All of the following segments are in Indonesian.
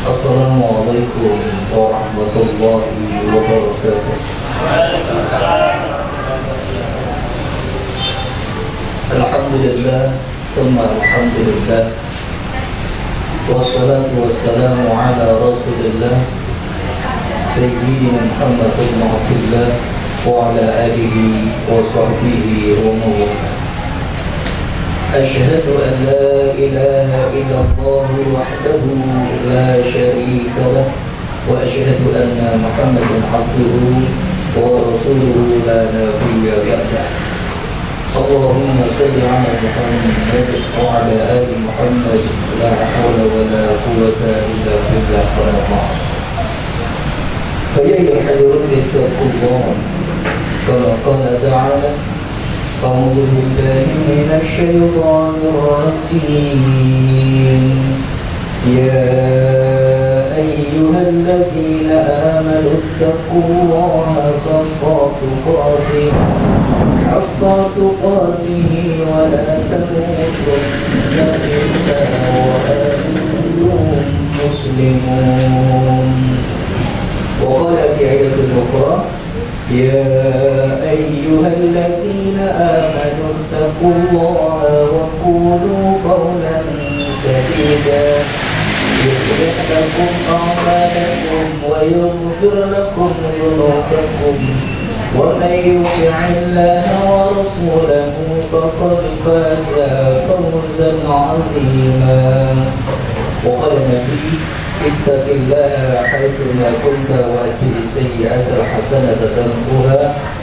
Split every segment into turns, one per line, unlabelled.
Assalamualaikum warahmatullahi wabarakatuh. Alhamdulillah, thumma alhamdulillah, wassalatu wassalamu ala rasulillah Sayyidina Muhammad bin Abdillah wa ala alihi wa sahbihi wa mawala. أشهد أن لا إله إلا الله وحده لا شريك له وأشهد أن محمدا عبده ورسوله لا نبي بعده. اللهم صل على محمد وعلى آل محمد لا حول ولا قوة إلا بالله العظيم. فيا أيها الرجل اتقوا الله كما قال تعالى: أعوذ بالله من الشيطان الرجيم. يا أيها الذين آمنوا اتقوا الله حق تقاته ولا تموتن إلا وأنتم مسلمون. وقال في آية أخرى: يا أيها الذين آمنوا اتقوا الله وقولوا قولا سديدا يصلح لكم أعمالكم ويغفر لكم ذنوبكم ومن يطع الله ورسوله فقد فاز فوزا عظيما. وقال النبي: اتق الله حيثما كنت واتبع السيئة الحسنة تمحوها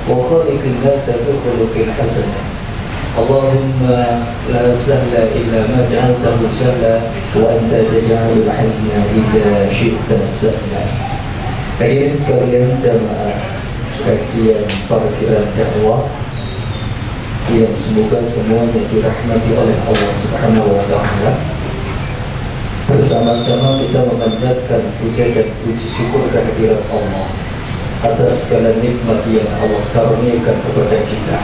وخالق الناس بخلق حسن. اللهم لا سهل إلا ما جعلته سهلا وأنت تجعل الحزن إذا شئت سهلا. Hadirin sekalian jamaah kajian parkiran dakwah yang semoga semuanya dirahmati oleh Allah Subhanahu wa Ta'ala. Bersama-sama kita memanjatkan puja dan puji syukur kehadirat Allah atas segala nikmat yang Allah karuniakan kepada kita.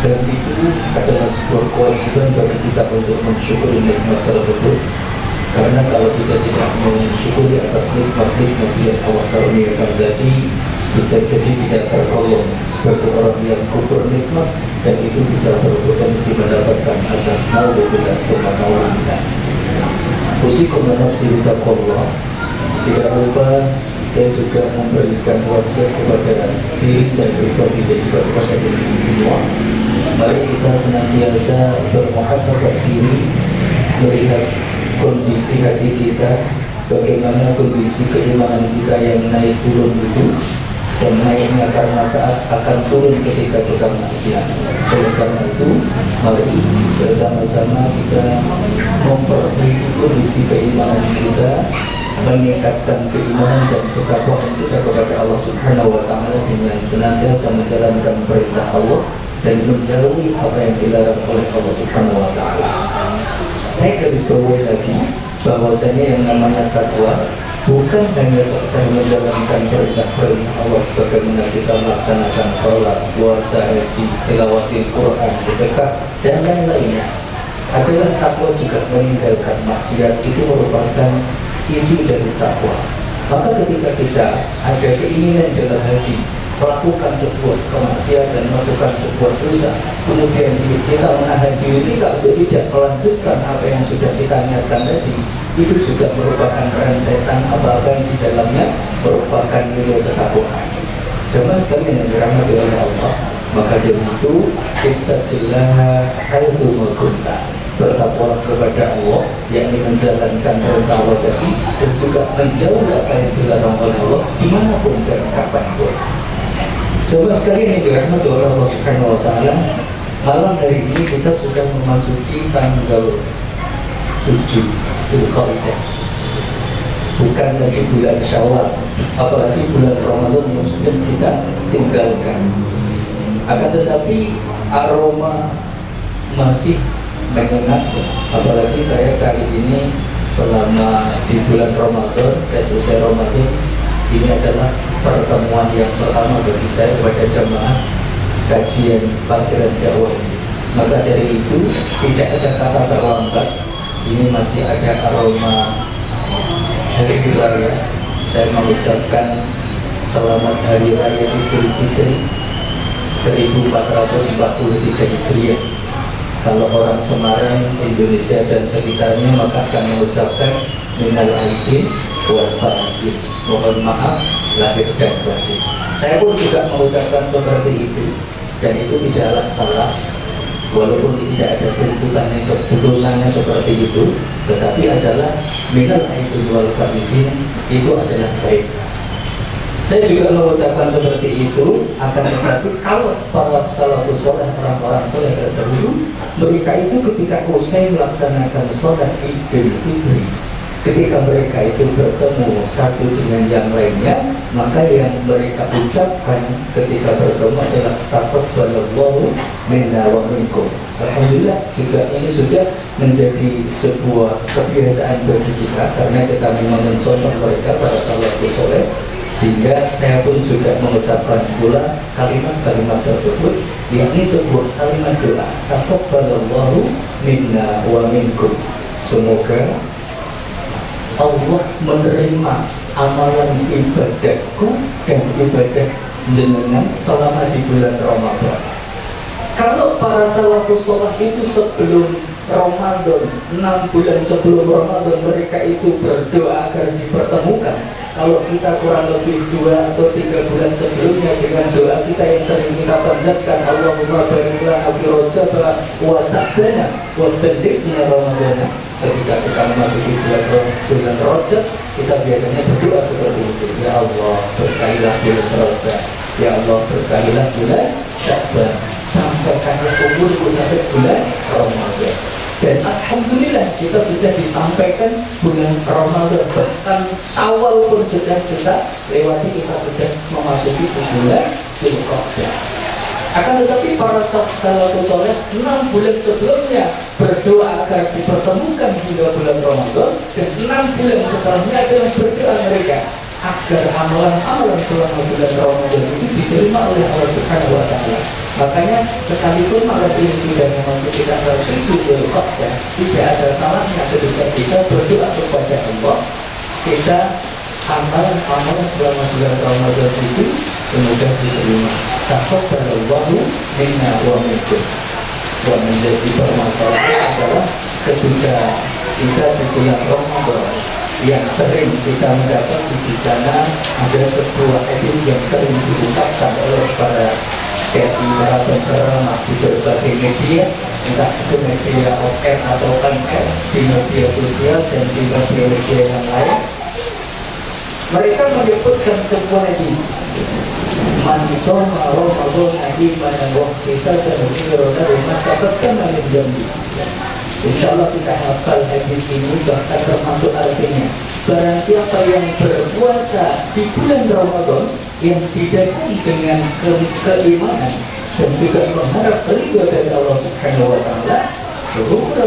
Dan itu adalah sebuah kewajiban bagi kita untuk mensyukuri nikmat tersebut. Karena kalau kita tidak mensyukuri atas nikmat-nikmat yang Allah karuniakan tadi, bisa jadi tidak tergolong sebagai orang yang kufur nikmat, dan itu bisa berpotensi mendapatkan azab naudzubillah kita. Usikum wa nafsi bittaqwallah. Tidak lupa saya juga memberikan wasiat kepada diri saya pribadi dan juga kepada diri semua. Mari kita senantiasa bermuhasabah diri, melihat kondisi hati kita, bagaimana kondisi keimanan kita yang naik turun itu, dan naiknya karena taat akan turun ketika kita maksiat. Oleh karena itu, mari bersama-sama kita memperbaiki kondisi keimanan kita, meningkatkan keimanan dan ketakwaan kita kepada Allah Subhanahu wa Ta'ala dengan senantiasa menjalankan perintah Allah dan menjauhi apa yang dilarang oleh Allah Subhanahu wa Ta'ala. Saya garis bawahi lagi bahwasanya yang namanya takwa bukan hanya sekedar menjalankan perintah-perintah Allah sebagaimana kita melaksanakan sholat, puasa, haji, tilawatil Quran, sedekah dan lain-lainnya. Adalah takwa juga meninggalkan maksiat, itu merupakan isi dari takwa. Maka ketika kita ada keinginan dalam hati melakukan sebuah kemaksiatan, melakukan sebuah dosa, kemudian kita menahan diri kita untuk tidak melanjutkan apa yang sudah kita niatkan tadi, itu juga merupakan rentetan apa-apa yang di dalamnya merupakan nilai ketakwaan. Jemaah sekalian yang dirahmati oleh Allah, maka dari itu ittaqillaha haitsu ma kunta. Bertakwalah kepada Allah, yakni menjalankan perintah Allah tadi, dan juga menjauhi apa yang dilarang oleh Allah dimanapun dan kapanpun. Coba sekalian yang dirahmati oleh Allah Subhanahu wa Ta'ala, malam hari ini kita sudah memasuki tanggal 7 Dzulqa'dah, bukan lagi bulan Syawal, apalagi bulan Ramadan yang sudah kita tinggalkan. Akan tetapi aroma masih menyengat, apalagi saya kali ini selama di bulan Ramadan, yaitu saya Ramadan, ini adalah pertemuan yang pertama bagi saya kepada jamaah kajian parkiran dakwah ini. Maka dari itu tidak ada kata terlambat, ini masih ada aroma Idul Raya, saya mengucapkan selamat Hari Raya Idul Fitri 1443 Hijriah. Kalau orang Semarang, Indonesia dan sekitarnya maka akan mengucapkan minal aidin wal faizin, mohon maaf lahir dan batin. Saya pun juga mengucapkan seperti itu, dan itu tidaklah salah, walaupun tidak ada tuntutannya seperti itu, tetapi adalah minal aidin wal faizin, itu adalah baik. Saya juga mengucapkan seperti itu, akan tetapi kalau para salafus saleh, orang-orang saleh terdahulu, mereka itu ketika usai melaksanakan sholat Idul Fitri, ketika mereka itu bertemu satu dengan yang lainnya, maka yang mereka ucapkan ketika bertemu adalah taqabbalallahu minna wa minkum. Alhamdulillah, juga ini sudah menjadi sebuah kebiasaan bagi kita, karena kita memang mencontoh mereka para salafus saleh, sehingga saya pun juga mengucapkan pula kalimat-kalimat tersebut, yakni sebuah kalimat doa, taqabbalallahu minna wa minkum. Semoga Allah menerima amalan ibadahku dan ibadah jenengan selama di bulan Ramadan. Kalau para salafus saleh itu sebelum Ramadan, 6 bulan sebelum Ramadan, mereka itu berdoa agar dipertemukan. Kalau kita kurang lebih 2 atau 3 bulan sebelumnya dengan doa kita yang sering kita panjatkan, Allahumma barik lana fi Rajab wa Sa'bana wa ballighna Ramadana. Ketika kita memasuki bulan Rajab, kita biasanya berdoa seperti itu. Ya Allah, berkahilah bulan Rajab. Ya Allah, berkahilah bulan Sya'ban. Sampaikanlah umurku sampai bulan Ramadan. Dan alhamdulillah kita sudah disampaikan bulan Ramadan, bahkan Syawal pun sudah kita lewati, kita sudah memasuki bulan Dzulqa'dah. Akan tetapi para salafus saleh 6 bulan sebelumnya berdoa agar dipertemukan hingga bulan Ramadan, dan 6 bulan setelahnya adalah berdoa mereka agar amalan-amalan selama bulan Ramadan itu diterima oleh Allah Subhanahu wa Ta'ala. Makanya sekalipun malam ini sudah memasuki tanggal 7 Dzulqa'dah, tidak ada salahnya ketika kita berdoa kepada Allah, kita amalan-amalan selama bulan Ramadan itu semoga diterima. Taqabbalallahu minna wa minkum. Yang menjadi permasalahan adalah ketika kita di bulan Ramadan, yang sering kita mendapati di sana ada sebuah hadis yang sering diucapkan oleh para para penceramah di berbagai media, entah itu media OR atau NR, di media sosial dan di media yang lain. Mereka menyebutkan sebuah hadis, man shoma Ramadan imanan wa ihtisaban ghufira lahu taqaddama min dhanbi. Insyaallah kita hafal hadis ini, bahkan termasuk artinya, barang siapa yang berpuasa di bulan Ramadan yang didasari dengan keimanan dan juga mengharap ridho dari Allah Subhanahu wa Ta'ala, maka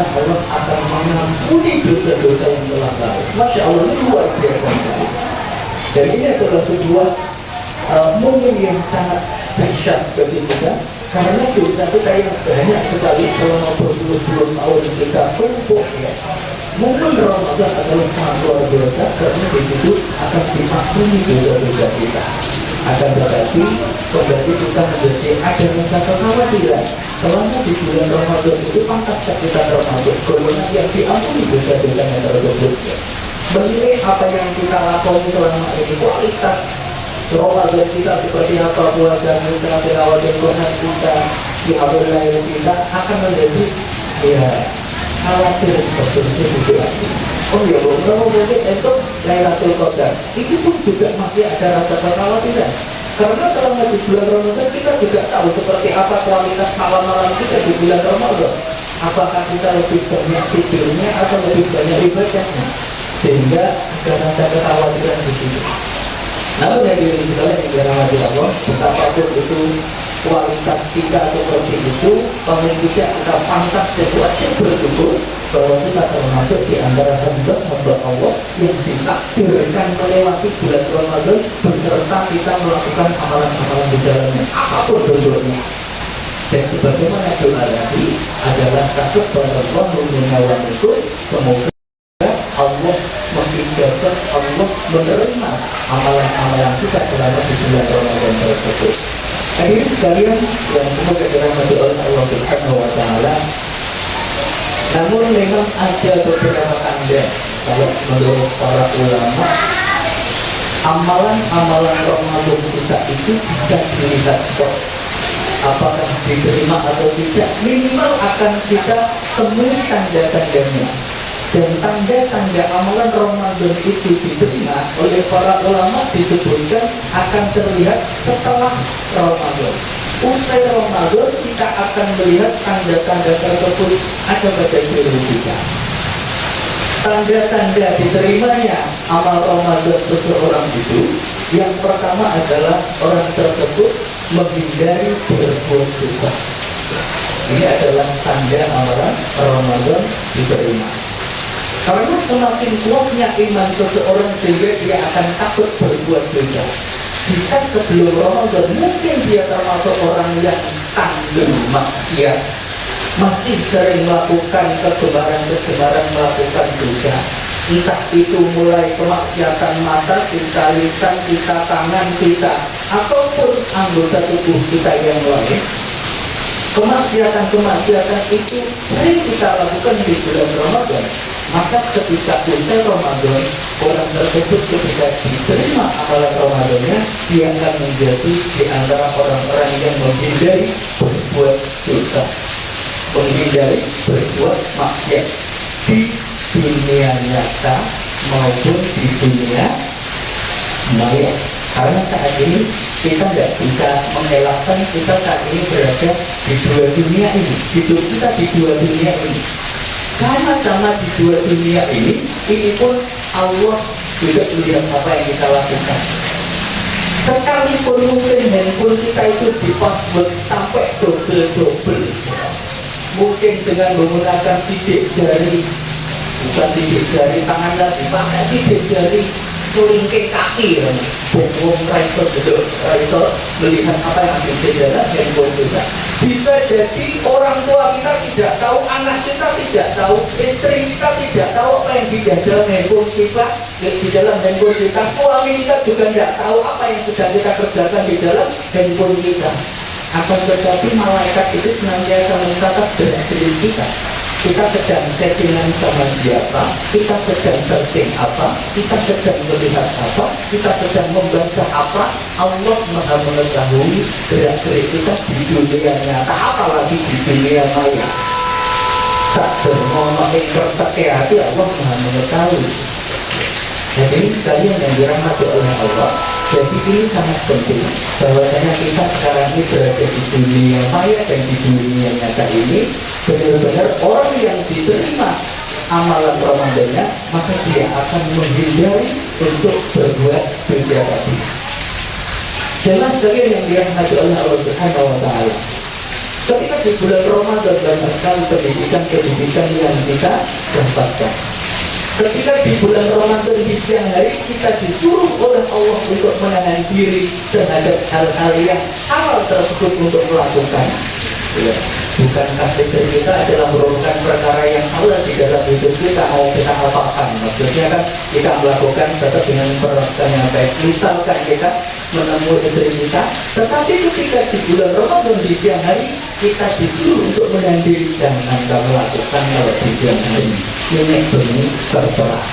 Allah akan mengampuni dosa-dosa yang telah lalu. Masya Allah, ini luar biasa sekali. Dan ini adalah sebuah momen yang sangat dahsyat bagi kita, karena dosa kita yang banyak sekali selama berpuluh-puluh tahun kita tumpuk, ya. Momen Ramadan adalah sangat luar biasa, karena di situ akan diampuni dosa-dosa kita. Akan tetapi kembali kita menjadi ada rasa kekhawatiran, selama di bulan Ramadan itu pantaskah kita termasuk golongan yang diampuni dosa-dosanya tersebut? Menilai apa yang kita lakukan selama ini, kualitas Ramadan kita seperti apa, puasa kita, tilawah dan Quran kita, qiyamul lail kita, akan menjadi ya khawatir seperti itu lagi. Oh ya, beberapa mungkin itu Lailatul Qadar, itu pun juga masih ada rasa kekhawatiran, karena selama di bulan Ramadan kita juga tahu seperti apa kualitas malam-malam kita di bulan Ramadan. Apakah kita lebih banyak tidurnya atau lebih banyak ibadahnya, sehingga ada rasa kekhawatiran di sini. Namun yang sekalian yang dirahmati Allah, betapapun itu kualitas kita seperti itu, paling tidak kita pantas dan wajib bersyukur bahwa kita termasuk di antara hamba-hamba Allah yang ditakdirkan melewati bulan Ramadan beserta kita melakukan amalan-amalan di dalamnya, apapun bentuknya. Dan sebagaimana doa tadi adalah taqabbalallahu minna wa minkum, semoga menerima amalan-amalan kita selama di bulan Ramadan tersebut. Hadirin sekalian yang semoga dirahmati oleh Allah Subhanahu wa taala. Namun memang ada beberapa tanda kalau menurut para ulama, amalan-amalan Ramadan kita itu bisa dilihat kok apakah diterima atau tidak. Minimal akan kita temui tanda-tandanya. Dan tanda-tanda amalan Ramadan itu diterima oleh para ulama disebutkan akan terlihat setelah Ramadan. Usai Ramadan kita akan melihat tanda-tanda tersebut ada pada diri kita. Tanda-tanda diterimanya amal Ramadan seseorang itu, yang pertama adalah orang tersebut menghindari berbuat dosa. Ini adalah tanda amalan Ramadan diterima. Karena semakin kuatnya iman seseorang sehingga dia akan takut berbuat dosa. Jika sebelum Ramadan mungkin dia termasuk orang yang tanggung maksiat, masih sering melakukan kegemaran melakukan dosa, entah itu mulai kemaksiatan mata kita, lisan kita, tangan kita, ataupun anggota tubuh kita yang lain. Kemaksiatan itu sering kita lakukan di bulan Ramadan. Maka ketika usai Ramadan, orang tersebut ketika diterima amalan Ramadannya, dia akan menjadi di antara orang-orang yang menghindari berbuat dosa, menghindari berbuat maksiat di dunia nyata maupun di dunia maya. Karena saat ini kita tidak bisa mengelakkan, kita saat ini berada di dua dunia ini. Hidup kita di dua dunia ini, sama-sama di dua dunia ini pun Allah juga melihat apa yang kita lakukan. Sekalipun mungkin handphone kita itu di password sampai double, mungkin dengan menggunakan sidik jari, bukan sidik jari tangan tadi, pakai sidik jari kelingking kaki, bongkong raiso melihat apa yang ada di dalam handphone kita. Bisa jadi orang tua kita tidak tahu, anak kita tidak tahu, istri kita tidak tahu apa yang di dalam handphone kita, di dalam handphone kita, suami kita juga tidak tahu apa yang sedang kita kerjakan di dalam handphone kita. Akan tetapi malaikat itu senantiasa mencatat gerak-gerik kita. Kita sedang chattingan sama siapa, kita sedang searching apa, kita sedang melihat apa, kita sedang membaca apa. Allah Maha mengetahui gerak-gerik kita di dunia nyata, apalagi di dunia maya. Tak bermono kertake hati, Allah Maha mengetahui. Jadi sekalian yang dirahmati oleh Allah, jadi ini sangat penting bahwasanya kita sekarang ini berada di dunia maya dan di dunia nyata ini benar-benar orang yang diterima amalan Ramadannya, maka dia akan menghindari untuk berbuat dosa tadi. Jelas sekalian yang dirahmati oleh Allah Subhanahu wa taala. Ketika di bulan Ramadan banyak sekali pendidikan yang kita dapatkan. Ketika di bulan Ramadan di siang hari kita disuruh oleh Allah untuk menahan diri terhadap hal-hal yang halal tersebut untuk melakukan. Ya. Bukankah istri kita adalah merupakan perkara yang halal di dalam hidup kita, mau kita apakan? Maksudnya kan kita melakukan tetap dengan perasaan yang baik. Misalkan kita menemui istri kita, tetapi ketika di bulan Ramadan di siang hari kita disuruh untuk menahan diri, jangan kamu lakukan kalau di siang hari. Ini demi terserah.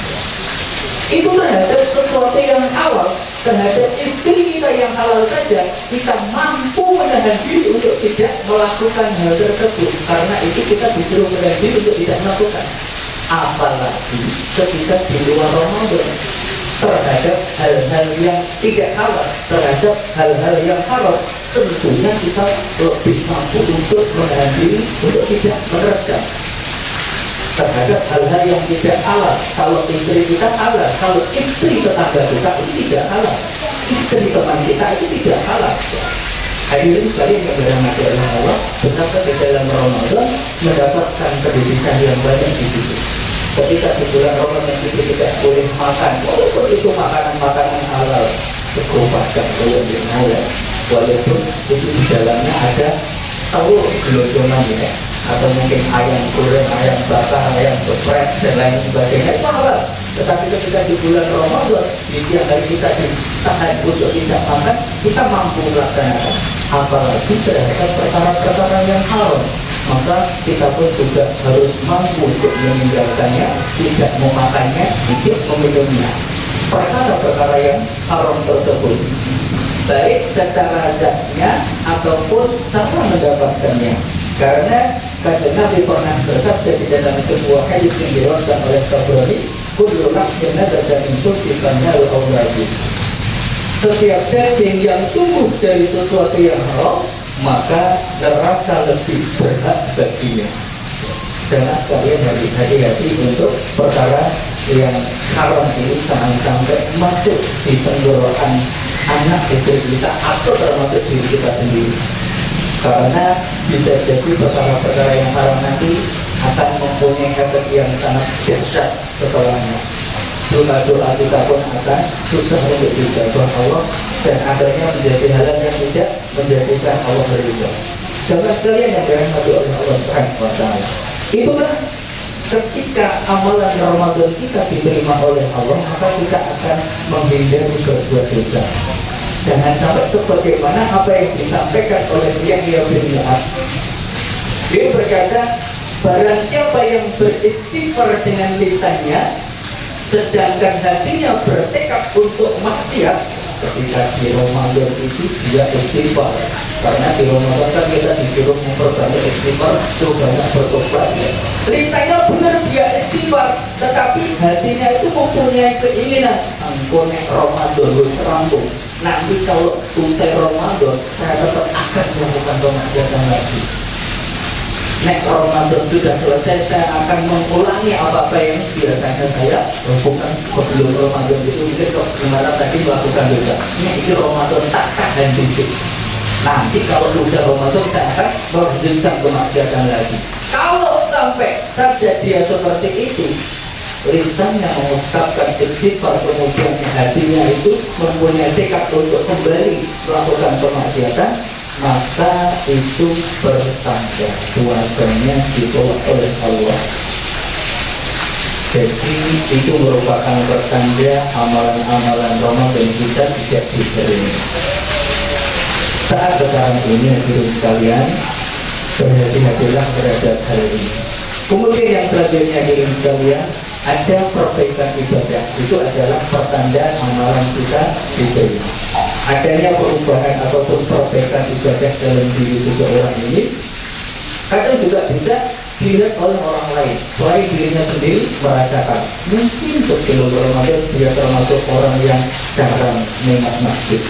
Itu terhadap sesuatu yang halal, terhadap istri kita yang halal saja kita mampu menahan diri untuk tidak melakukan hal tersebut. Karena itu kita disuruh menahan diri untuk tidak melakukan. Apalagi ketika di luar Ramadan, terhadap hal-hal yang tidak halal, terhadap hal-hal yang haram, tentunya kita lebih mampu untuk menahan diri untuk tidak menerjang. Terhadap hal-hal yang tidak halal, kalau istri kita halal, kalau istri tetangga kita itu tidak halal, istri teman kita itu tidak halal. Hadirin sekalian yang dirahmati oleh Allah, betapa di dalam Ramadan mendapatkan pendidikan yang banyak di situ. Ketika di bulan Ramadan itu tidak boleh makan, walaupun itu makanan-makanan halal, sekrupakan kalau dimulai, walaupun itu di dalamnya ada telur gelodongan ya, atau mungkin ayam goreng, ayam bakar, ayam geprek dan lain sebagainya, itu halal. Tetapi ketika di bulan Ramadan, di siang hari kita ditahan untuk tidak makan, kita mampu melaksanakan. Apalagi terhadap perkara-perkara yang haram, maka kita pun juga harus mampu untuk meninggalkannya, tidak memakannya, tidak meminumnya. Perkara-perkara yang haram tersebut, baik secara zatnya ataupun cara mendapatkannya. Karena Kanjeng Nabi pernah bersabda di dalam sebuah hadis yang diriwayatkan oleh Tabrani, kullu nafsin nabatat min sulfin naru awladi. Setiap daging yang tumbuh dari sesuatu yang haram, maka neraka lebih berhak baginya. Jangan sekalian hati-hati untuk perkara yang haram ini, jangan sampai masuk di tenggorokan anak istri kita atau termasuk diri kita sendiri. Karena bisa jadi perkara-perkara yang haram nanti akan mempunyai efek yang sangat dahsyat setelahnya. Doa-doa kita pun akan susah untuk dijabah Allah, dan akhirnya menjadi hal yang tidak menjadikan Allah ridha. Jangan sekalian yang dirahmati oleh Allah Subhanahu wa Ta'ala. Itulah ketika amalan Ramadan kita diterima oleh Allah, maka kita akan menghindari berbuat dosa. Jangan sampai sebagaimana apa yang disampaikan oleh Yahya bin Mu'adz. Dia berkata, barang siapa yang beristighfar dengan lisannya, sedangkan hatinya bertekad untuk maksiat, ketika di Ramadan itu dia istighfar. Karena di Ramadan kan kita disuruh memperbanyak istighfar, banyak bertobat. Lisannya benar dia istighfar, tetapi hatinya itu mempunyai keinginan, angkone Ramadan wis rampung, nanti kalau usai Ramadan saya tetap akan melakukan kemaksiatan lagi. Nek Ramadan sudah selesai, saya akan mengulangi apa-apa yang biasanya saya lakukan sebelum Ramadan itu. Mungkin kemarin tadi melakukan dosa, ini Ramadan tak tahan fisik. Nanti kalau usai Ramadan saya akan melanjutkan kemaksiatan lagi. Kalau sampai saja dia seperti itu, lisannya mengucapkan istighfar, kemudian hatinya itu mempunyai tekad untuk kembali melakukan kemaksiatan, maka itu bertanda puasanya ditolak oleh Allah. Jadi itu merupakan pertanda amalan-amalan Ramadan kita tidak diterima. Saat sekarang ini hadirin sekalian, berhati-hatilah terhadap hal ini. Kemudian yang selanjutnya hadirin sekalian, ada perbaikan ibadah. Itu adalah pertanda amalan kita diterima. Adanya perubahan ataupun perbaikan ibadah dalam diri seseorang ini kadang juga bisa dilihat oleh orang lain selain dirinya sendiri merasakan. Mungkin sebelum Ramadan dia termasuk orang yang jarang mengingat masjid,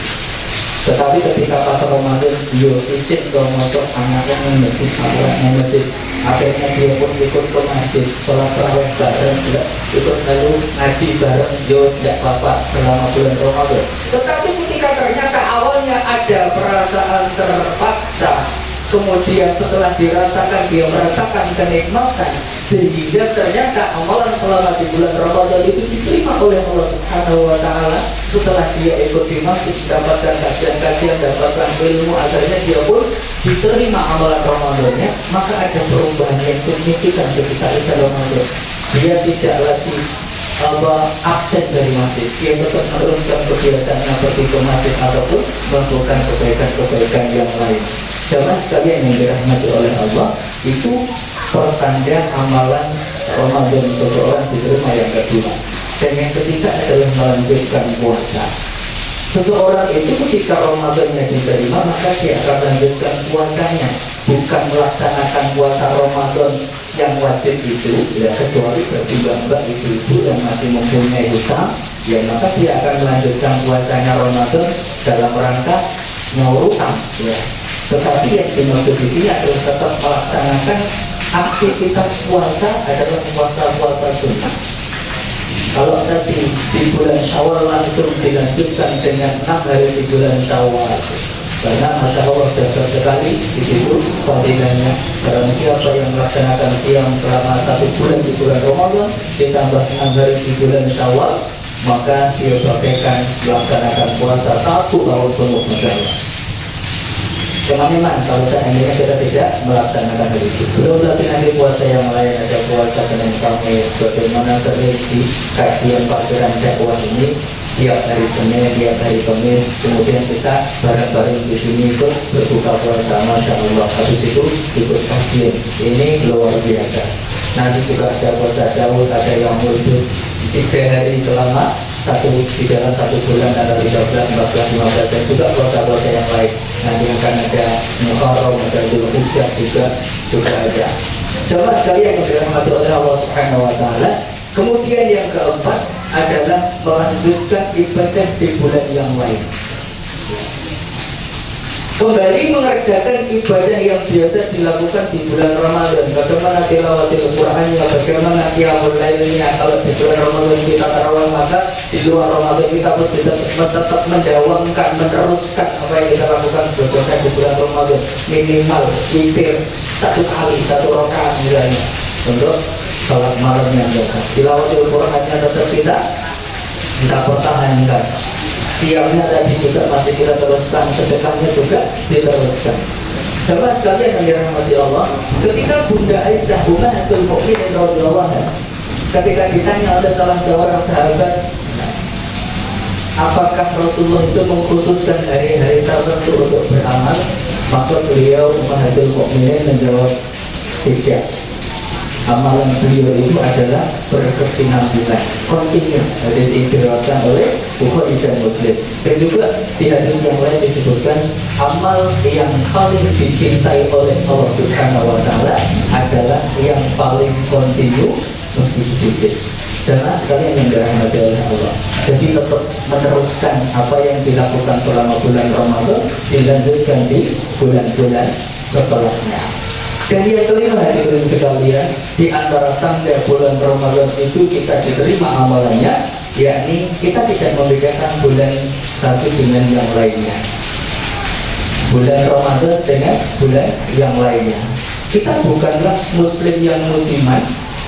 tetapi ketika pas Ramadan dia isin ke motor anaknya masjid, masjid, akhirnya dia pun ikut ke masjid, sholat tarawih bareng, ikut lalu ngaji bareng, dia tidak apa-apa selama bulan Ramadan. Tetapi ketika ternyata awalnya ada perasaan terpaksa, kemudian setelah dirasakan dia merasakan kenikmatan, sehingga ternyata amalan selama di bulan Ramadan itu diterima oleh Allah Subhanahu wa Ta'ala. Setelah dia ikut di masjid, dapatkan kajian-kajian, dapatkan ilmu, akhirnya dia pun diterima amalan Ramadannya, maka ada perubahan yang signifikan ketika isya Ramadan. Dia tidak lagi absen dari masjid, dia tetap meneruskan kebiasaannya pergi ke masjid ataupun melakukan kebaikan-kebaikan yang lain. Jangan sekalian yang dirahmati oleh Allah, itu pertanda amalan Ramadan seseorang diterima yang kedua. Dan yang ketiga adalah melanjutkan puasa. Seseorang itu ketika Ramadannya diterima, maka dia akan melanjutkan puasanya, bukan melaksanakan puasa Ramadan yang wajib itu, ya, kecuali bagi ibu-ibu yang masih mempunyai hutang, ya maka dia akan melanjutkan puasanya Ramadan dalam rangka ngurutang, ya. Tetapi yang dimaksud di sini adalah tetap melaksanakan aktivitas puasa adalah puasa-puasa sunnah. Kalau tadi di bulan Syawal langsung dilanjutkan dengan 6 hari di bulan Syawal, karena Masya Allah dasar sekali di situ fadilahnya. Barang siapa yang melaksanakan siam selama 1 bulan di bulan Ramadan ditambah 6 hari di bulan Syawal, maka dia bagaikan melaksanakan puasa 1 tahun penuh. Masya Allah. Memang kalau seandainya kita tidak melaksanakan hal itu. Belum lagi nanti puasa yang lain, ada puasa Senin Kamis. Bagaimana sering di kajian parkiran dakwah ini tiap hari Senin, tiap hari Kamis, kemudian kita bareng-bareng di sini ikut berbuka puasa, Masya Allah. Habis itu ikut kajian, ini luar biasa. Nanti juga ada puasa Daud, ada yang muncul 3 hari selama di dalam 1 bulan antara 13, 14, 15 dan juga puasa-puasa yang lain. Nanti akan ada Muharram, ada Dzulhijjah juga ada. Coba sekalian yang dirahmati oleh Allah Subhanahu wa taala. Kemudian yang keempat adalah melanjutkan ibadah di bulan yang lain. Kembali mengerjakan ibadah yang biasa dilakukan di bulan Ramadan. Bagaimana tilawatil Qur'annya, bagaimana qiyamul lailnya. Kalau di bulan Ramadan kita tarawih, maka di luar Ramadan kita pun tetap mendawamkan, meneruskan apa yang kita lakukan berdasarkan di bulan Ramadan. Minimal witir 1 kali, 1 rakaat misalnya untuk salat malam yang biasa. Tilawatil Qur'annya tetap kita pertahankan. Siamnya tadi juga masih kita teruskan, sedekahnya juga diteruskan. Coba sekalian yang dirahmati Allah, ketika Bunda Aisyah Ummahatul Mukminin radhiyallahu anha, ketika ditanya oleh salah seorang sahabat, apakah Rasulullah itu mengkhususkan hari-hari tertentu untuk beramal, maka beliau Ummahatul Mukminin menjawab tidak. Amalan beliau itu adalah berkesinambungan, kontinu. Hadis ini diriwayatkan oleh Bukhari dan Muslim. Dan juga di hadis yang lain disebutkan amal yang paling dicintai oleh Allah Subhanahu wa taala adalah yang paling kontinu meski sedikit. Jangan sekalian yang dirahmati oleh Allah. Jadi tetap meneruskan apa yang dilakukan selama bulan Ramadan, dilanjutkan di bulan-bulan setelahnya. Dan yang kelima hadirin sekalian, di antara tanda bulan Ramadan itu kita diterima amalannya, yakni kita tidak membedakan bulan satu dengan yang lainnya. Bulan Ramadan dengan bulan yang lainnya. Kita bukanlah muslim yang musiman,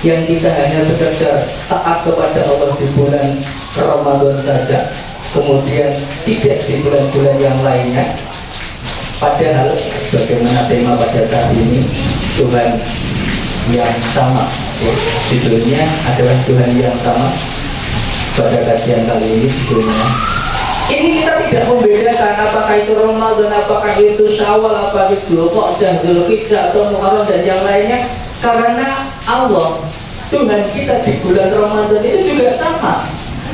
yang kita hanya sekedar taat kepada Allah di bulan Ramadan saja, kemudian tidak di bulan-bulan yang lainnya. Padahal bagaimana tema pada saat ini, Tuhan yang sama, judulnya adalah Tuhan yang sama. Pada kajian kali ini judulnya ini kita tidak membedakan apakah itu Ramadan, apakah itu Syawal, apakah itu Dzulqa'dah, Dzulhijjah atau Muharram dan yang lainnya, karena Allah, Tuhan kita di bulan Ramadan itu juga sama.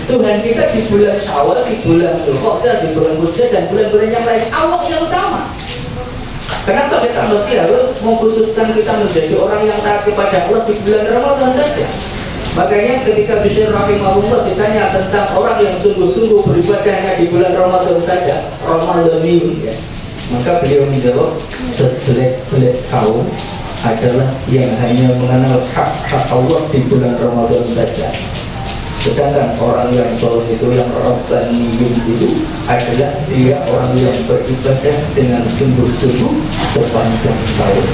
Tuhan kita di bulan Syawal, di bulan Dzulqa'dah, di bulan Dzulhijjah dan bulan-bulan yang lain, Allah yang sama. Kenapa kita mesti harus mengkhususkan kita menjadi orang yang taat kepada Allah di bulan Ramadan saja? Makanya ketika Bishr rahimahullah ditanya tentang orang yang sungguh-sungguh beribadahnya di bulan Ramadan saja, Ramadhaniun, ya, maka beliau menjawab, sejelek-jelek kaum adalah yang hanya mengenal hak-hak Allah di bulan Ramadan saja. Sedangkan orang yang soleh itu, yang Rabbaniyun itu adalah dia orang yang beribadah dengan sungguh-sungguh sepanjang tahun.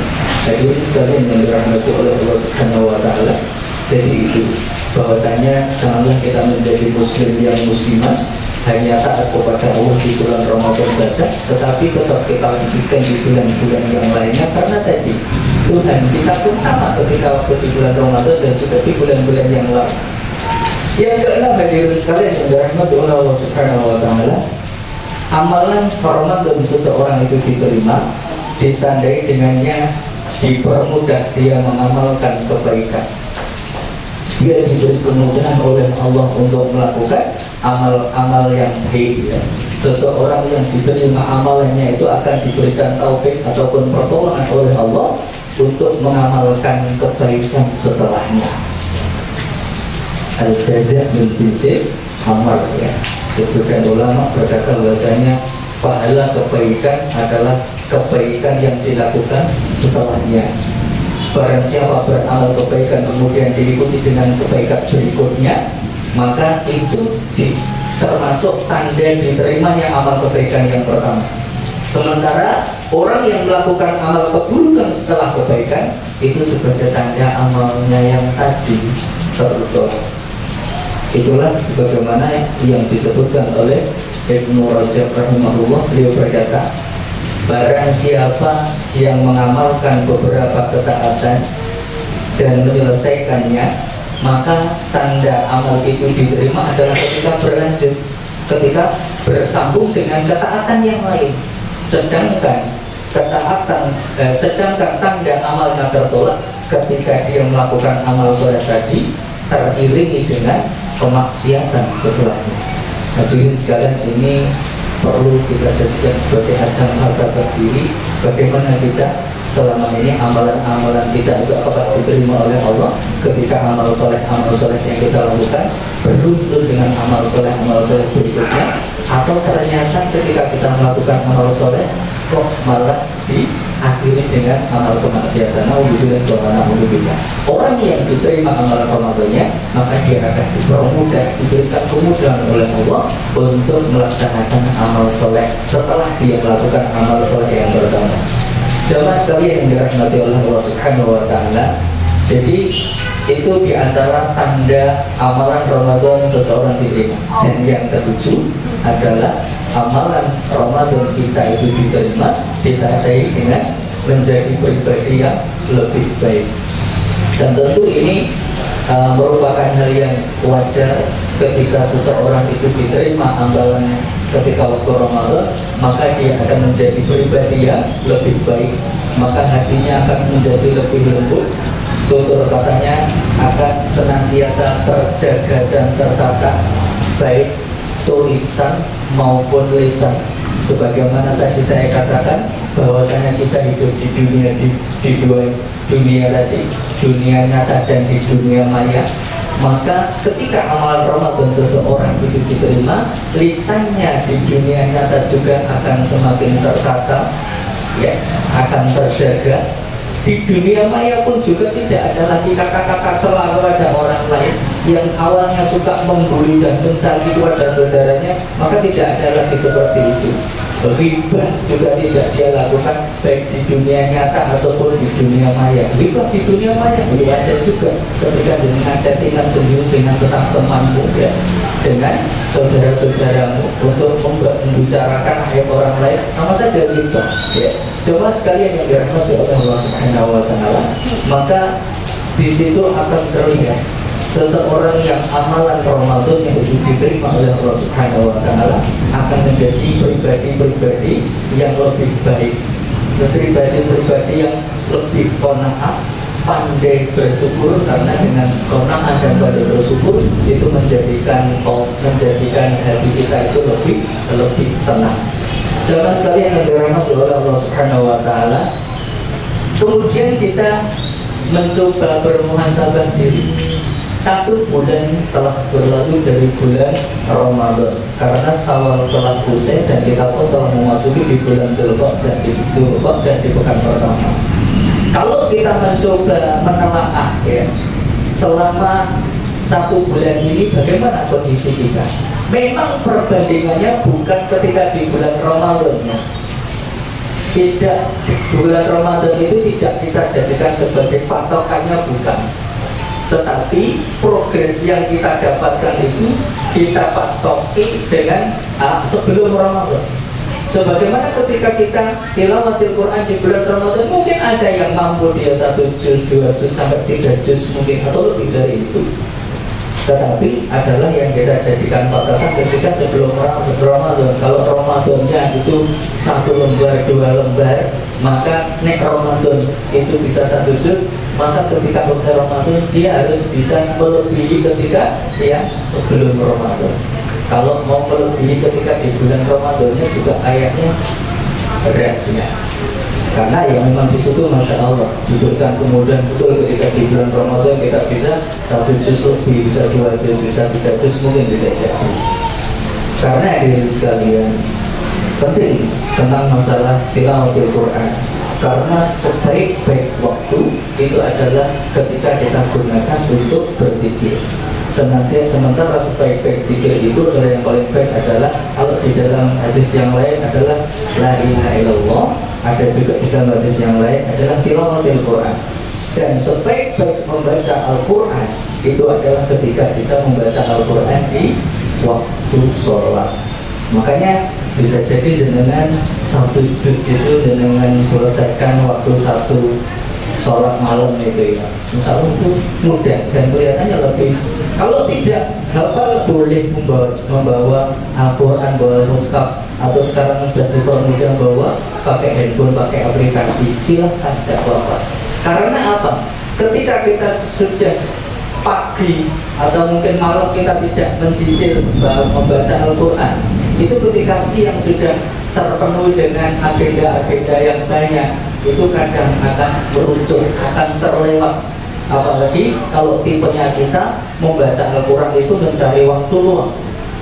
Jadi sekalian yang dirahmati oleh Allah Subhanahu wa taala. Jadi itu bahwasanya janganlah kita menjadi muslim yang musiman hanya taat kepada Allah di bulan Ramadan saja, tetapi tetap kita lanjutkan di bulan-bulan yang lainnya, karena tadi Tuhan kita pun sama ketika waktu di bulan Ramadan dan juga di bulan-bulan yang lain. Yang keenam hadirin sekalian yang dirahmati oleh Allah Subhanahu wa taala, amalan Ramadan seseorang itu diterima ditandai dengannya dipermudah dia mengamalkan kebaikan. Dia diberi kemudahan oleh Allah untuk melakukan amal-amal yang baik, ya. Seseorang yang diterima amalannya itu akan diberikan taufik ataupun pertolongan oleh Allah untuk mengamalkan kebaikan setelahnya. Al-jazaa min jinsil amal, ya. Sebagian ulama berkata bahwasanya pahala kebaikan adalah kebaikan yang dilakukan setelahnya. Barang siapa beramal kebaikan kemudian diikuti dengan kebaikan berikutnya, maka itu termasuk tanda diterimanya amal kebaikan yang pertama. Sementara orang yang melakukan amal keburukan setelah kebaikan, itu sebagai tanda amalnya yang tadi tertolak. Itulah sebagaimana yang disebutkan oleh Ibnu Rajab rahimahullah. Beliau berkata, barang siapa yang mengamalkan beberapa ketaatan dan menyelesaikannya, maka tanda amal itu diterima adalah ketika berlanjut, ketika bersambung dengan ketaatan yang lain. Sedangkan tanda amalnya tertolak ketika dia melakukan amal soleh tadi teriringi dengan kemaksiatan setelahnya. Hadirin sekalian, ini perlu kita jadikan sebagai ajang muhasabah diri, bagaimana kita selama ini amalan-amalan kita itu apakah diterima oleh Allah ketika amal soleh yang kita lakukan beruntun dengan amal soleh berikutnya, atau ternyata ketika kita melakukan amal soleh kok malah diakhiri dengan amal kemaksiatan. Orang yang diterima amalan Ramadannya, maka dia akan dipermudah, diberikan kemudahan oleh Allah untuk melaksanakan amal soleh setelah dia melakukan amal soleh yang pertama. Jamaah sekalian yang dirahmati oleh Allah Subhanahu wa Ta'ala, jadi itu diantara tanda amalan Ramadan seseorang diterima. Dan yang ketujuh adalah amalan Ramadan kita itu diterima ditandai dengan menjadi pribadi yang lebih baik. Dan tentu ini merupakan hal yang wajar ketika seseorang itu diterima amalannya ketika waktu Ramadan, maka dia akan menjadi pribadi yang lebih baik, maka hatinya akan menjadi lebih lembut, tutur katanya akan senantiasa terjaga dan tertata, baik tulisan maupun lisan. Sebagaimana tadi saya katakan bahwasanya kita hidup di dua dunia tadi, dunia nyata dan di dunia maya. Maka ketika amal Ramadan seseorang itu diterima, lisannya di dunia nyata juga akan semakin tertata, ya, akan terjaga. Di dunia maya pun juga tidak ada lagi kata-kata cela kepada orang lain yang awalnya suka membuli dan mencaci kepada saudaranya, maka tidak ada lagi seperti itu. Ghibah juga tidak dia lakukan baik di dunia nyata ataupun di dunia maya. Ghibah di dunia maya belum ada juga, ketika dengan chattingan sendiri dengan teman-temanmu, ya, dengan saudara-saudaramu untuk membicarakan aib orang lain, sama saja ghibah, ya. Coba sekalian yang dirahmati oleh Allah Subhanahu wa Ta'ala, maka di situ akan terlihat seseorang yang amalan Ramadan yang diterima oleh Allah Subhanahu wa Ta'ala akan menjadi pribadi-pribadi yang lebih baik, pribadi-pribadi yang lebih qanaah, pandai bersyukur, karena dengan qanaah dan pandai bersyukur itu menjadikan hati kita itu lebih tenang. Jangan sekalian yang dirahmati oleh Allah Subhanahu wa Ta'ala, kemudian kita mencoba bermuhasabah diri. 1 bulan telah berlalu dari bulan Ramadan, karena Syawal telah usai dan kita pun telah memasuki di bulan Dzulqa'dah dan di pekan pertama. Kalau kita mencoba menelaah, ya, selama 1 bulan ini bagaimana kondisi kita, memang perbandingannya bukan ketika di bulan Ramadan, ya. Tidak, bulan Ramadan itu tidak kita jadikan sebagai patokannya, bukan. Tetapi progres yang kita dapatkan itu kita patoki dengan sebelum Ramadan. Sebagaimana ketika kita tilawatil Quran di bulan Ramadan, mungkin ada yang mampu dia 1 juz, 2 juz, sampai 3 juz mungkin, atau lebih dari itu. Tetapi adalah yang kita jadikan patokan ketika sebelum Ramadan. Kalau Ramadannya itu 1 lembar, 2 lembar, maka nek Ramadan itu bisa 1 juz, maka ketika usai Ramadan dia harus bisa melebihi ketika yang sebelum Ramadan. Kalau mau melebihi ketika di bulan Ramadannya juga ayatnya berat, ya. Karena yang memang di situ Masya Allah diberikan kemudahan betul ketika di bulan Ramadan kita bisa 1 juz lebih, bisa 2 juz, bisa 3 juz, mungkin bisa jadi. Karena hadirin sekalian, penting tentang masalah tilawatil Quran, karena sebaik-baik waktu itu adalah ketika kita gunakan untuk berzikir. Sementara sebaik-baik zikir itu adalah yang paling baik adalah, kalau di dalam hadis yang lain adalah la ilaha illallah, ada juga di dalam hadis yang lain adalah tilawatil Quran. Dan sebaik-baik membaca Al-Quran itu adalah ketika kita membaca Al-Quran di waktu sholat. Makanya bisa jadi dengan satu juz itu dengan selesaikan waktu satu sholat malam itu ya, insya Allah itu mudah dan kelihatannya lebih. Kalau tidak hafal boleh membawa Al-Quran, bawa mushaf, atau sekarang sudah dipermudah bawa pakai handphone, pakai aplikasi, silahkan, tidak apa-apa. Karena apa? Ketika kita sudah pagi atau mungkin malam kita tidak mencicil membaca Al-Quran, itu ketika siang sudah terpenuhi dengan agenda-agenda yang banyak, itu kadang akan meruncuk, akan terlewat. Apalagi kalau tipenya kita membaca Al-Quran itu mencari waktu luang,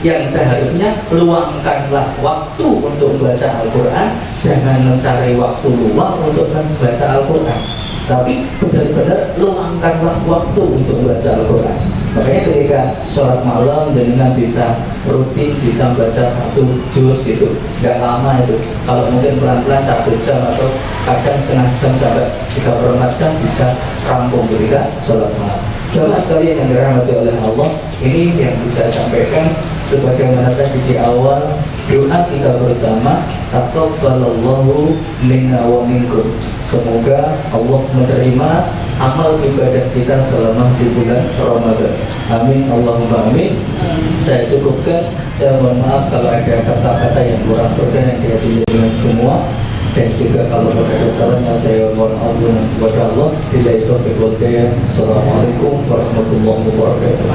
yang seharusnya luangkanlah waktu untuk membaca Al-Quran, jangan mencari waktu luang untuk membaca Al-Quran, tapi benar-benar luangkanlah waktu untuk membaca Al-Quran. Makanya ketika sholat malam dengan bisa rutin bisa baca satu juz gitu, nggak lama itu. Kalau mungkin pelan-pelan 1 jam atau kadang setengah jam sampai 3/4 jam bisa rampung ketika sholat malam. Jemaah sekalian yang dirahmati oleh Allah, ini yang bisa saya sampaikan sebagaimana tadi di awal doa kita bersama, taqabbalallahu minna wa minkum. Semoga Allah menerima amal ibadah kita selama di bulan Ramadan. Amin Allahumma amin. Saya cukupkan. Saya mohon maaf kalau ada kata-kata yang kurang berkenan yang tidak dengan semua, dan juga kalau ada kesalahan saya mohon ampun kepada Allah. Bila itu Assalamualaikum warahmatullahi wabarakatuh.